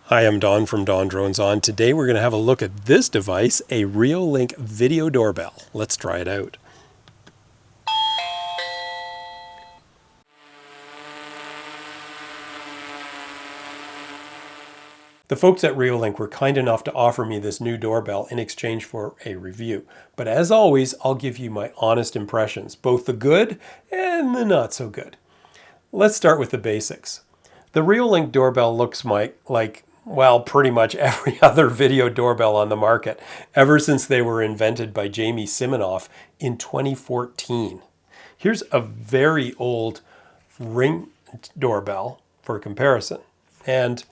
Hi, I'm Don from DonDronesOn. Today we're going to have a look at this device, a Reolink Video Doorbell. Let's try it out. The folks at Reolink were kind enough to offer me this new doorbell in exchange for a review. But as always, I'll give you my honest impressions, both the good and the not so good. Let's start with the basics. The Reolink doorbell looks like pretty much every other video doorbell on the market, ever since they were invented by Jamie Siminoff in 2014. Here's a very old Ring doorbell for comparison. And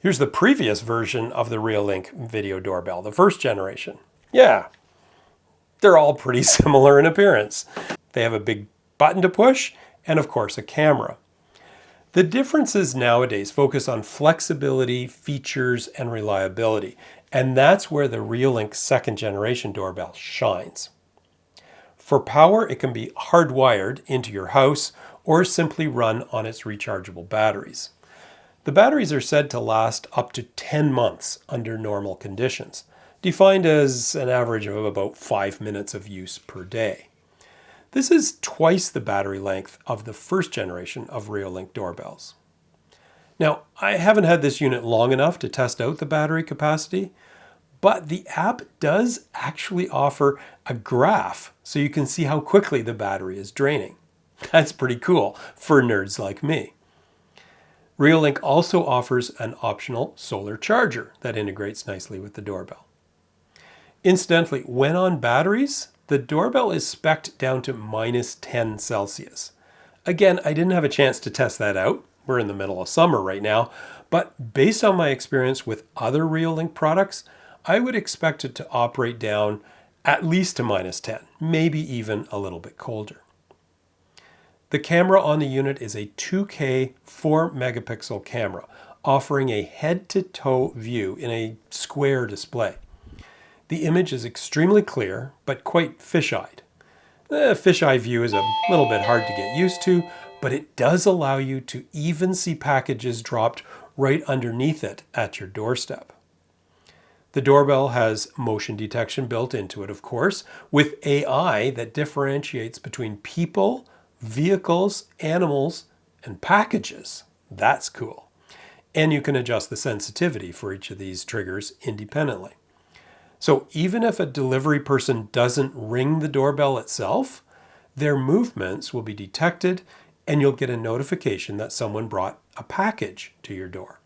here's the previous version of the Reolink Video Doorbell, the first generation. Yeah, they're all pretty similar in appearance. They have a big button to push and, of course, a camera. The differences nowadays focus on flexibility, features, and reliability, and that's where the Reolink second generation doorbell shines. For power, it can be hardwired into your house or simply run on its rechargeable batteries. The batteries are said to last up to 10 months under normal conditions, defined as an average of about 5 minutes of use per day. This is twice the battery length of the first generation of Reolink doorbells. Now, I haven't had this unit long enough to test out the battery capacity, but the app does actually offer a graph so you can see how quickly the battery is draining. That's pretty cool for nerds like me. Reolink also offers an optional solar charger that integrates nicely with the doorbell. Incidentally, when on batteries, the doorbell is spec'd down to -10 Celsius. Again, I didn't have a chance to test that out. We're in the middle of summer right now, but based on my experience with other Reolink products, I would expect it to operate down at least to -10, maybe even a little bit colder. The camera on the unit is a 2K 4-megapixel camera, offering a head-to-toe view in a square display. The image is extremely clear, but quite fisheyed. The fisheye view is a little bit hard to get used to, but it does allow you to even see packages dropped right underneath it at your doorstep. The doorbell has motion detection built into it, of course, with AI that differentiates between people, vehicles, animals, and packages. That's cool. And you can adjust the sensitivity for each of these triggers independently. So even if a delivery person doesn't ring the doorbell itself, their movements will be detected and you'll get a notification that someone brought a package to your door.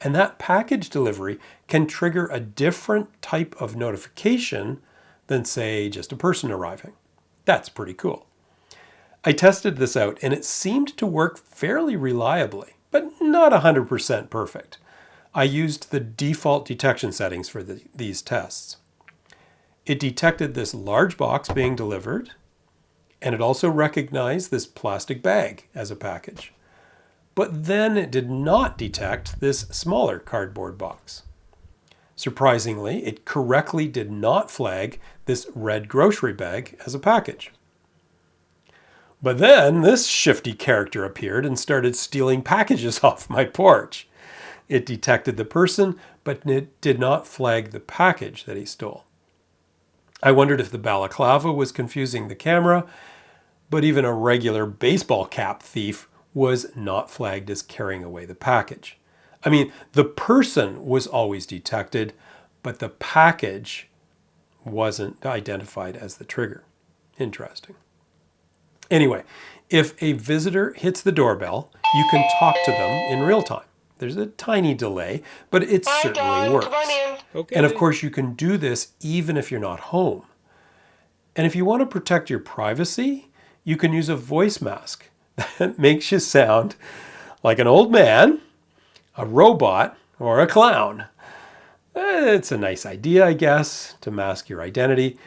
And that package delivery can trigger a different type of notification than, say, just a person arriving. That's pretty cool. I tested this out and it seemed to work fairly reliably, but not 100% perfect. I used the default detection settings for these tests. It detected this large box being delivered, and it also recognized this plastic bag as a package. But then it did not detect this smaller cardboard box. Surprisingly, it correctly did not flag this red grocery bag as a package. But then this shifty character appeared and started stealing packages off my porch. It detected the person, but it did not flag the package that he stole. I wondered if the balaclava was confusing the camera, but even a regular baseball cap thief was not flagged as carrying away the package. I mean, the person was always detected, but the package wasn't identified as the trigger. Interesting. Anyway, if a visitor hits the doorbell, you can talk to them in real time. There's a tiny delay, but it certainly works. Okay. And of course, you can do this even if you're not home. And if you want to protect your privacy, you can use a voice mask that makes you sound like an old man, a robot, or a clown. It's a nice idea, I guess, to mask your identity,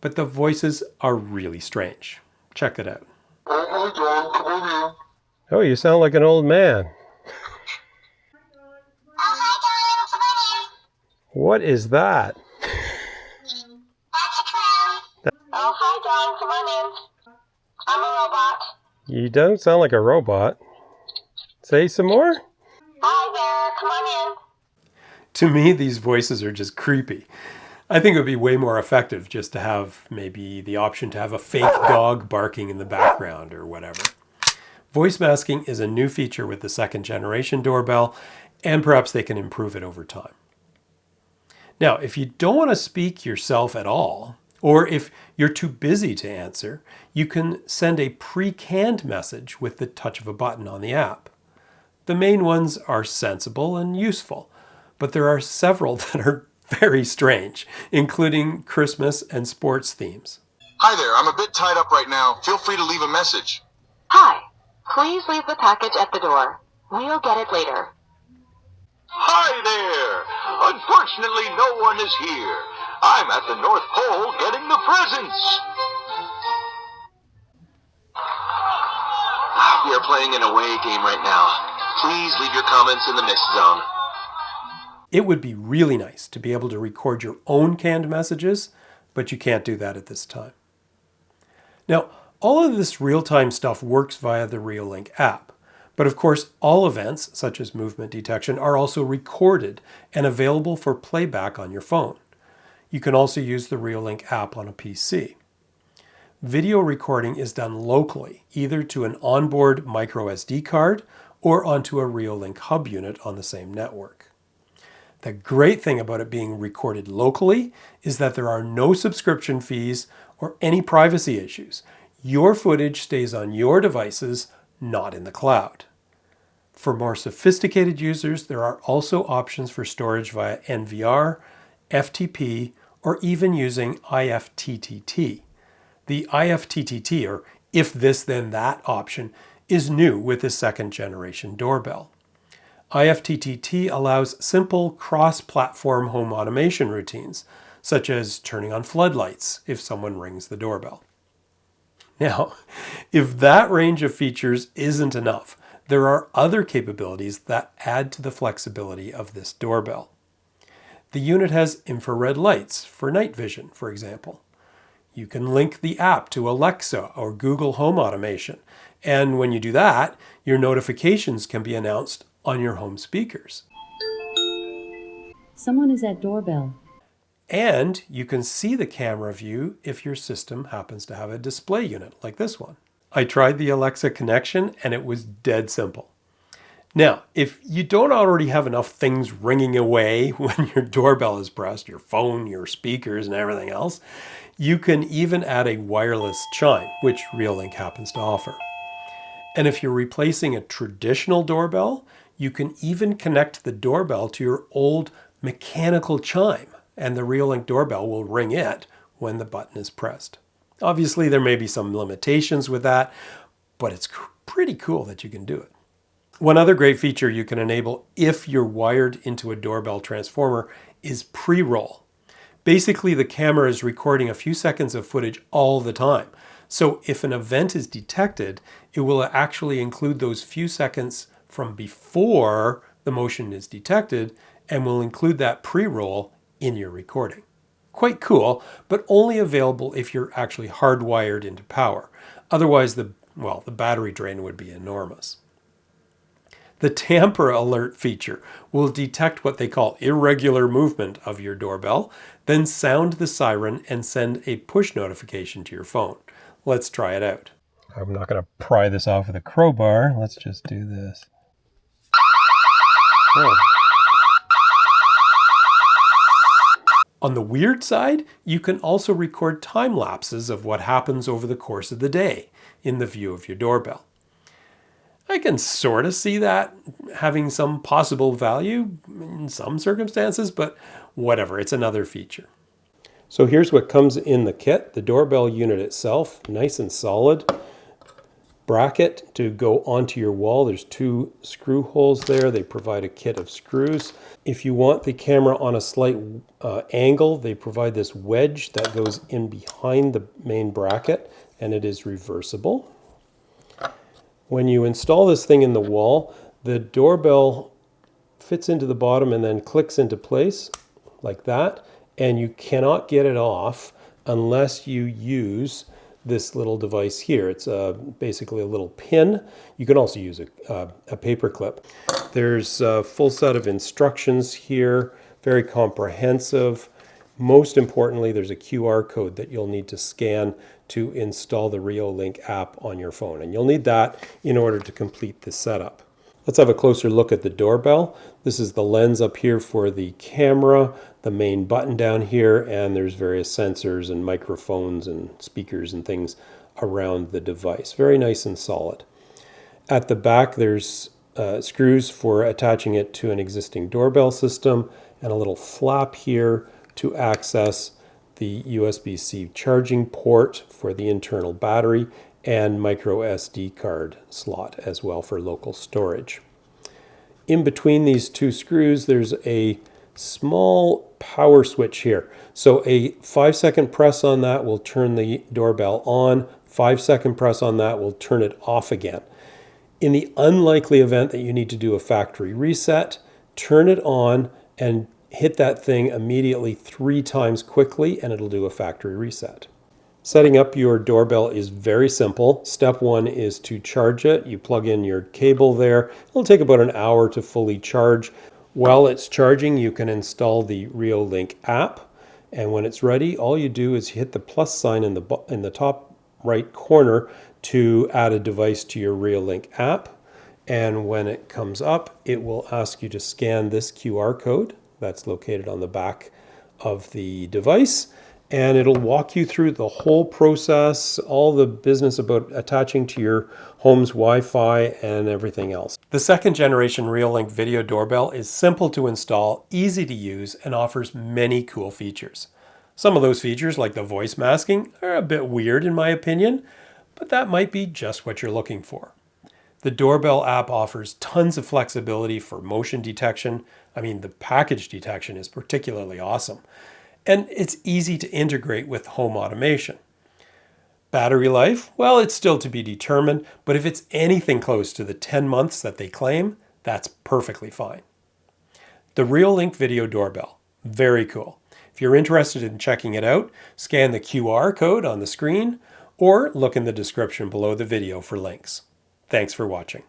but the voices are really strange. Check it out. Hi, John. Come on in. Oh, you sound like an old man. What is that? That's a clown. Oh, hi, John. Come on in. I'm a robot. You don't sound like a robot. Say some more? Hi there. come on in. To me, these voices are just creepy. I think it would be way more effective just to have maybe the option to have a fake dog barking in the background or whatever. Voice masking is a new feature with the second generation doorbell, and perhaps they can improve it over time. Now, if you don't want to speak yourself at all, or if you're too busy to answer, you can send a pre-canned message with the touch of a button on the app. The main ones are sensible and useful, but there are several that are very strange, including Christmas and sports themes. Hi there, I'm a bit tied up right now. Feel free to leave a message. Hi, please leave the package at the door. We'll get it later. Hi there! Unfortunately, no one is here. I'm at the North Pole getting the presents. We are playing an away game right now. Please leave your comments in the mist zone. It would be really nice to be able to record your own canned messages, but you can't do that at this time. Now, all of this real-time stuff works via the Reolink app. But of course, all events, such as movement detection, are also recorded and available for playback on your phone. You can also use the Reolink app on a PC. Video recording is done locally, either to an onboard microSD card or onto a Reolink hub unit on the same network. The great thing about it being recorded locally is that there are no subscription fees or any privacy issues. Your footage stays on your devices, not in the cloud. For more sophisticated users, there are also options for storage via NVR, FTP, or even using IFTTT. The IFTTT, or if this then that option, is new with the second generation doorbell. IFTTT allows simple cross-platform home automation routines, such as turning on floodlights if someone rings the doorbell. Now, if that range of features isn't enough, there are other capabilities that add to the flexibility of this doorbell. The unit has infrared lights for night vision, for example. You can link the app to Alexa or Google Home Automation, and when you do that, your notifications can be announced on your home speakers. Someone is at doorbell. And you can see the camera view if your system happens to have a display unit like this one. I tried the Alexa connection and it was dead simple. Now, if you don't already have enough things ringing away when your doorbell is pressed, your phone, your speakers, and everything else, you can even add a wireless chime, which Reolink happens to offer. And if you're replacing a traditional doorbell, you can even connect the doorbell to your old mechanical chime, and the Reolink doorbell will ring it when the button is pressed. Obviously, there may be some limitations with that, but it's pretty cool that you can do it. One other great feature you can enable if you're wired into a doorbell transformer is pre-roll. Basically, the camera is recording a few seconds of footage all the time. So if an event is detected, it will actually include those few seconds from before the motion is detected and will include that pre-roll in your recording. Quite cool, but only available if you're actually hardwired into power. Otherwise, the battery drain would be enormous. The tamper alert feature will detect what they call irregular movement of your doorbell, then sound the siren and send a push notification to your phone. Let's try it out. I'm not going to pry this off with a crowbar. Let's just do this. Oh. On the weird side, you can also record time lapses of what happens over the course of the day in the view of your doorbell. I can sort of see that having some possible value in some circumstances, but whatever, it's another feature. So here's what comes in the kit. The doorbell unit itself, nice and solid. Bracket to go onto your wall. There's 2 screw holes there. They provide a kit of screws. If you want the camera on a slight angle, they provide this wedge that goes in behind the main bracket, and it is reversible. When you install this thing in the wall, the doorbell fits into the bottom and then clicks into place like that, and you cannot get it off unless you use this little device here. It's basically a little pin. You can also use a paper clip. There's a full set of instructions here, very comprehensive. Most importantly, there's a QR code that you'll need to scan to install the Reolink app on your phone. And you'll need that in order to complete the setup. Let's have a closer look at the doorbell. This is the lens up here for the camera, the main button down here, and there's various sensors and microphones and speakers and things around the device. Very nice and solid. At the back, there's screws for attaching it to an existing doorbell system and a little flap here to access the USB-C charging port for the internal battery and micro SD card slot as well for local storage. In between these two screws, there's a small power switch here. So a 5-second press on that will turn the doorbell on. 5-second press on that will turn it off again. In the unlikely event that you need to do a factory reset, turn it on and hit that thing immediately 3 times quickly and it'll do a factory reset. Setting up your doorbell is very simple. Step 1 is to charge it. You plug in your cable there. It'll take about an hour to fully charge. While it's charging, you can install the Reolink app. And when it's ready, all you do is hit the plus sign in the top right corner to add a device to your Reolink app. And when it comes up, it will ask you to scan this QR code that's located on the back of the device. And it'll walk you through the whole process, all the business about attaching to your home's Wi-Fi and everything else. The second generation Reolink Video Doorbell is simple to install, easy to use, and offers many cool features. Some of those features, like the voice masking, are a bit weird in my opinion, but that might be just what you're looking for. The Doorbell app offers tons of flexibility for motion detection. I mean, the package detection is particularly awesome. And it's easy to integrate with home automation. Battery life, well, it's still to be determined, but if it's anything close to the 10 months that they claim, that's perfectly fine. The Reolink Video Doorbell, very cool. If you're interested in checking it out, scan the QR code on the screen or look in the description below the video for links. Thanks for watching.